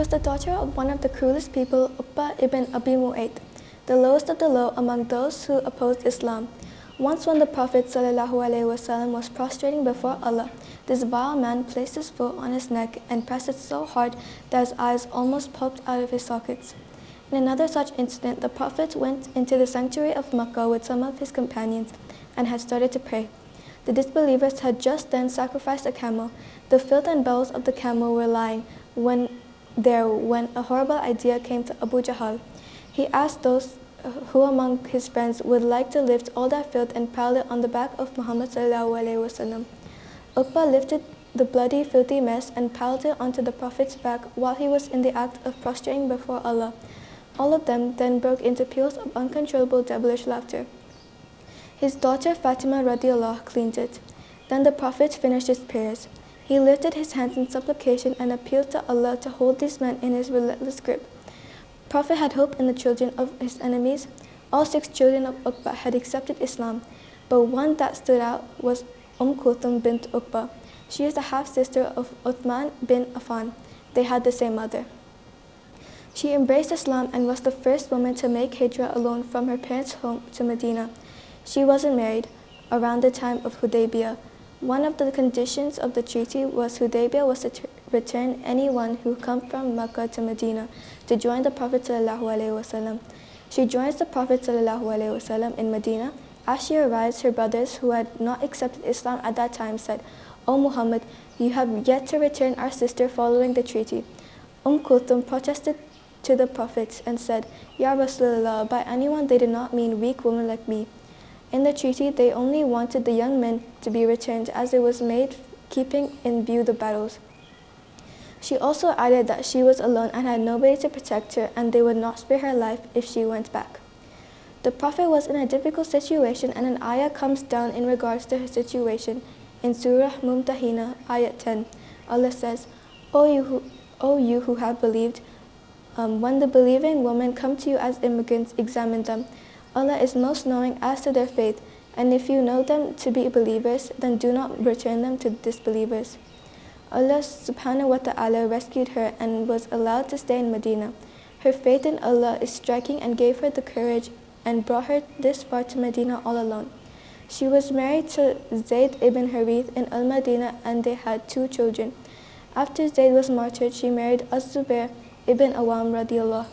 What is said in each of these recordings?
was the daughter of one of the cruelest people, Uqbah ibn Abi Mu'ayt, the lowest of the low among those who opposed Islam. Once when the Prophet ﷺ was prostrating before Allah, this vile man placed his foot on his neck and pressed it so hard that his eyes almost popped out of his sockets. In another such incident, the Prophet went into the sanctuary of Makkah with some of his companions and had started to pray. The disbelievers had just then sacrificed a camel. The filth and bowels of the camel were lying when a horrible idea came to Abu Jahl. He asked those who among his friends would like to lift all that filth and pile it on the back of Muhammad ﷺ. Uqbah lifted the bloody, filthy mess and piled it onto the Prophet's back while he was in the act of prostrating before Allah. All of them then broke into peals of uncontrollable devilish laughter. His daughter Fatima radiallahu cleaned it. Then the Prophet finished his prayers. He lifted his hands in supplication and appealed to Allah to hold these men in his relentless grip. Prophet had hope in the children of his enemies. All 6 children of Uqbah had accepted Islam, but one that stood out was Kulthum bint Uqbah. She is the half-sister of Uthman bin Affan. They had the same mother. She embraced Islam and was the first woman to make hijrah alone from her parents' home to Medina. She wasn't married. Around the time of Hudaybiyah, one of the conditions of the treaty was Hudaybiyah was to return anyone who come from Makkah to Medina to join the Prophet ﷺ. She joins the Prophet ﷺ in Medina. As she arrives, her brothers, who had not accepted Islam at that time, said, "O Muhammad, you have yet to return our sister following the treaty." Kulthum protested to the Prophet and said, "Ya Rasulullah, by anyone they did not mean weak women like me. In the treaty, they only wanted the young men to be returned as it was made keeping in view the battles." She also added that she was alone and had nobody to protect her and they would not spare her life if she went back. The Prophet was in a difficult situation and an ayah comes down in regards to her situation. In Surah Mumtahina, ayah 10, Allah says, O you who have believed, when the believing women come to you as immigrants, examine them. Allah is most knowing as to their faith, and if you know them to be believers, then do not return them to disbelievers. Allah SWT rescued her and was allowed to stay in Medina. Her faith in Allah is striking and gave her the courage and brought her this far to Medina all alone. She was married to Zayd ibn Harith in Al-Madinah and they had 2 children. After Zayd was martyred, she married Az-Zubair ibn Awam radiallahu.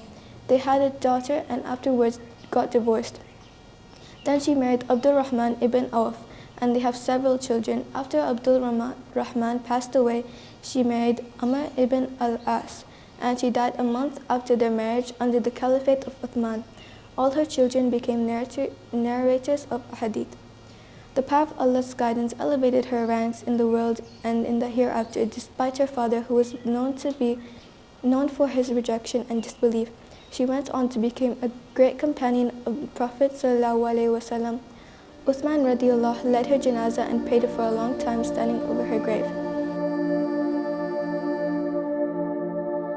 They had a daughter and afterwards got divorced. Then she married Abdul Rahman ibn Auf and they have several children. After Abdul Rahman passed away, she married Amr ibn al-As and she died a month after their marriage under the caliphate of Uthman. All her children became narrators of ahadith. The path of Allah's guidance elevated her ranks in the world and in the hereafter, despite her father, who was known for his rejection and disbelief. She went on to become a great companion of the Prophet ﷺ. Uthman radiallahu led her janazah and prayed for a long time standing over her grave.